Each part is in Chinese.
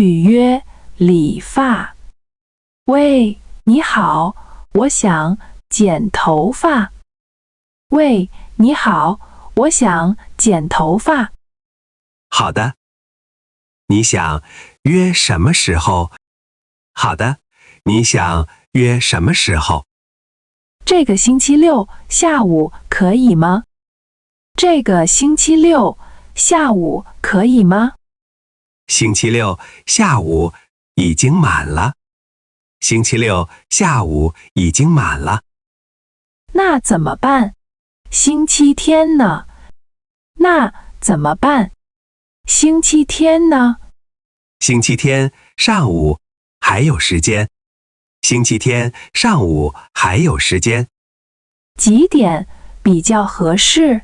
语约理发。喂，你好，我想剪头发。喂，你好，我想剪头发。好的。你想约什么时候？好的。你想约什么时候？这个星期六下午可以吗？这个星期六下午可以吗？星期六下午已经满了。星期六下午已经满了。那怎么办？星期天呢？那怎么办？星期天呢？星期天上午还有时间。星期天上午还有时间。几点比较合适？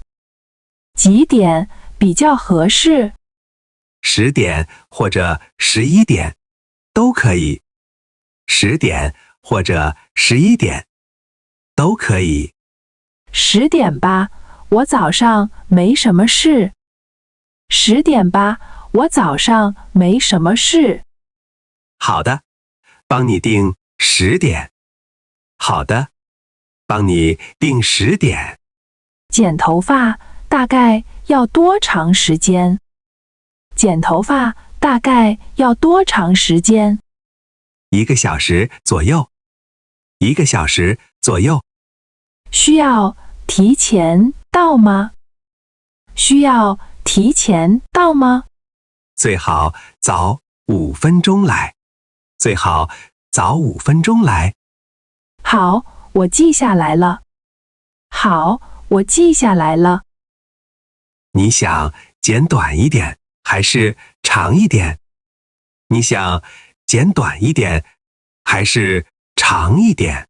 几点比较合适？10点或者11点都可以。10点或者11点都可以。10点吧，我早上没什么事。10点吧，我早上没什么事。好的，帮你定10点。好的，帮你定10点。剪头发大概要多长时间？剪头发大概要多长时间？1个小时左右。1个小时左右。需要提前到吗？需要提前到吗？最好早5分钟来。最好早5分钟来。好，我记下来了。好，我记下来了。你想剪短一点还是长一点？你想剪短一点还是长一点？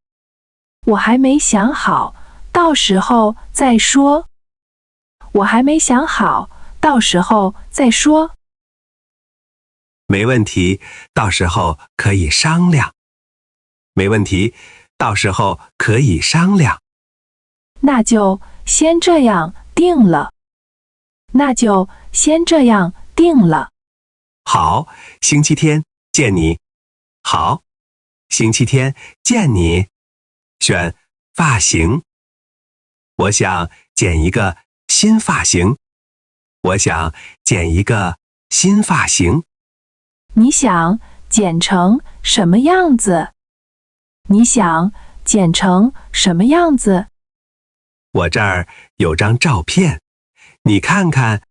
我还没想好，到时候再说。我还没想好，到时候再说。没问题，到时候可以商量。没问题，到时候可以商量。那就先这样定了。那就先这样定了。好，星期天见你。好，星期天见你。选发型。我想剪一个新发型。我想剪一个新发型。你想剪成什么样子？你想剪成什么样子？我这儿有张照片，你看看。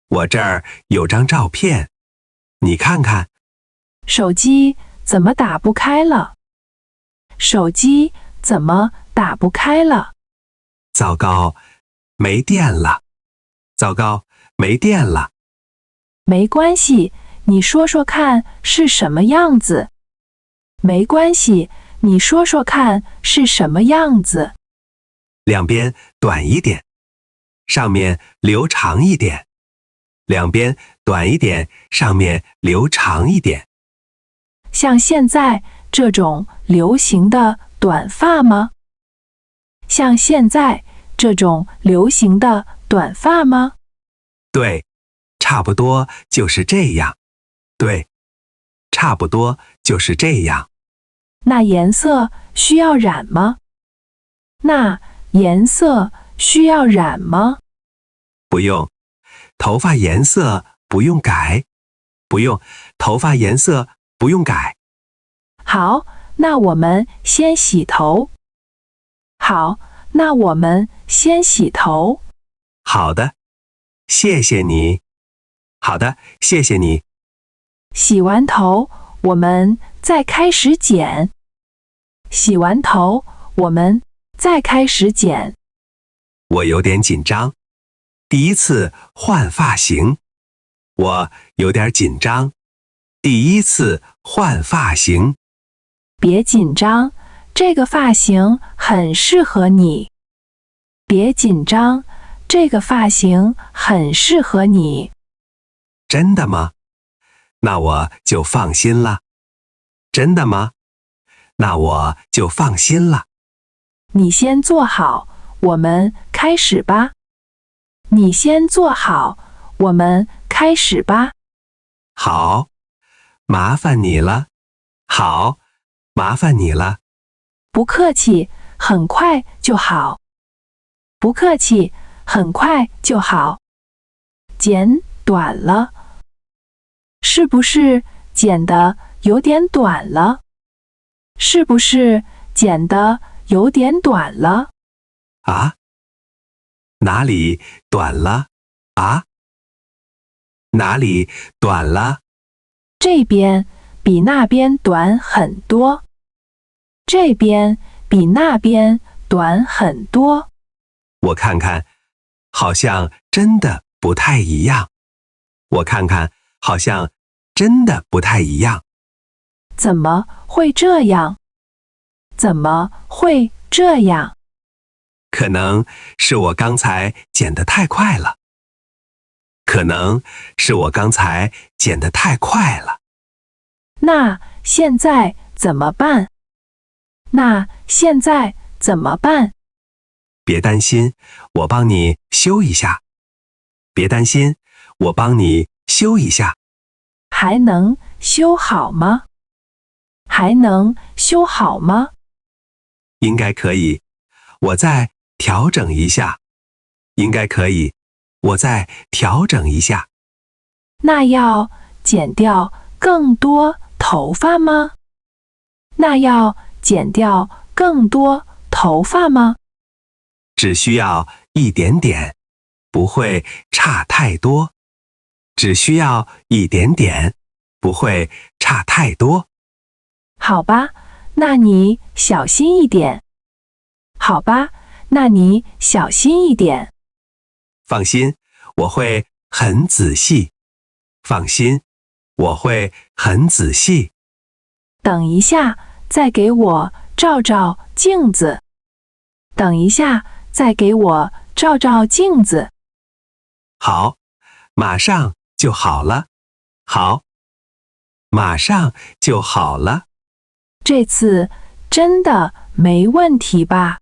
我这儿有张照片，你看看。手机怎么打不开了？手机怎么打不开了？糟糕，没电了。糟糕，没电了。没关系，你说说看是什么样子？没关系，你说说看是什么样子？两边短一点，上面留长一点。两边短一点，上面留长一点。像现在这种流行的短发吗？像现在这种流行的短发吗？对，差不多就是这样。对，差不多就是这样。那颜色需要染吗？那颜色需要染吗？不用。头发颜色不用改。不用，头发颜色不用改。好，那我们先洗头。好，那我们先洗头。好的，谢谢你。好的，谢谢你。洗完头，我们再开始剪。洗完头，我们再开始剪。我有点紧张，第一次换发型。我有点紧张，第一次换发型。别紧张，这个发型很适合你。别紧张，这个发型很适合你。真的吗？那我就放心了。真的吗？那我就放心了。你先坐好，我们开始吧。你先坐好，我们开始吧。好，麻烦你了。好，麻烦你了。不客气，很快就好。不客气，很快就好。剪短了，是不是剪得有点短了？是不是剪得有点短了？啊？哪里短了？啊？哪里短了？这边比那边短很多。这边比那边短很多。我看看，好像真的不太一样。我看看，好像真的不太一样。怎么会这样？怎么会这样？可能是我刚才剪得太快了。可能是我刚才剪得太快了。那现在怎么办？那现在怎么办？别担心，我帮你修一下。别担心，我帮你修一下。还能修好吗？还能修好吗？应该可以，我再调整一下。应该可以，我再调整一下。那要剪掉更多头发吗？那要剪掉更多头发吗？只需要一点点，不会差太多。只需要一点点，不会差太多。好吧，那你小心一点。好吧，那你小心一点。放心，我会很仔细。放心，我会很仔细。等一下，再给我照照镜子。等一下，再给我照照镜子。好，马上就好了。好，马上就好了。这次真的没问题吧？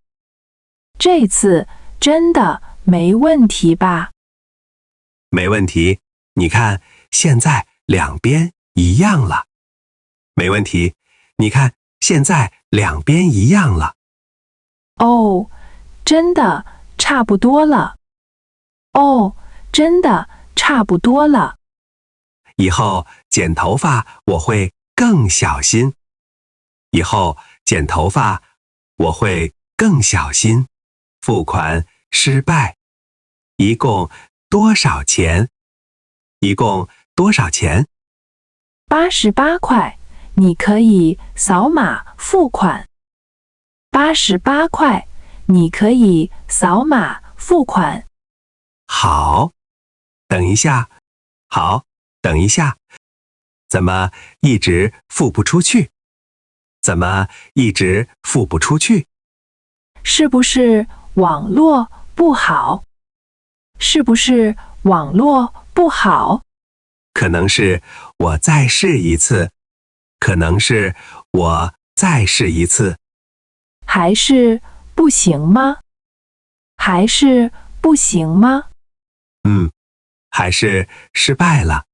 这次真的没问题吧？没问题，你看，现在两边一样了。没问题，你看，现在两边一样了。哦，真的差不多了。哦，真的差不多了。以后剪头发我会更小心。以后剪头发我会更小心。付款失败。一共多少钱？一共多少钱88块，你可以扫码付款。88块，你可以扫码付款。好，等一下。好，等一下。怎么一直付不出去？怎么一直付不出去？是不是网络不好？是不是网络不好？可能是我再试一次。可能是我再试一次。还是不行吗？还是不行吗？还是失败了。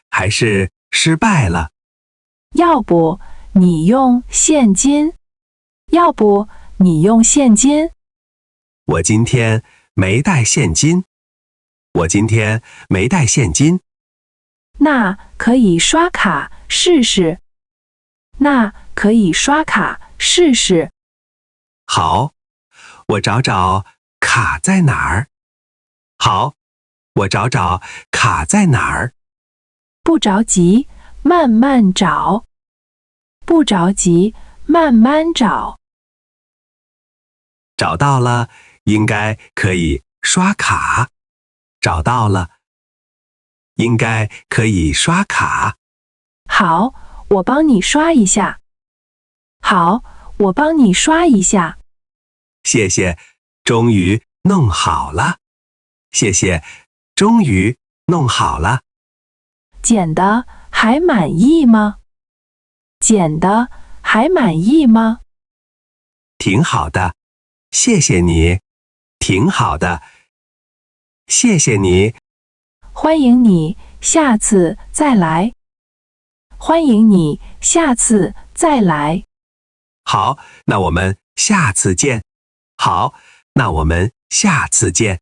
还是失败了。要不你用现金？要不你用现金？我今天没带现金。我今天没带现金。那可以刷卡试试。那可以刷卡试试。好，我找找卡在哪儿。好，我找找卡在哪儿。不着急，慢慢找。不着急，慢慢找。找到了，应该可以刷卡。找到了，应该可以刷卡。好，我帮你刷一下。好，我帮你刷一下。谢谢，终于弄好了。谢谢，终于弄好了。剪得还满意吗？剪得还满意吗？挺好的，谢谢你。挺好的，谢谢你。欢迎你下次再来。欢迎你下次再来。好，那我们下次见。好，那我们下次见。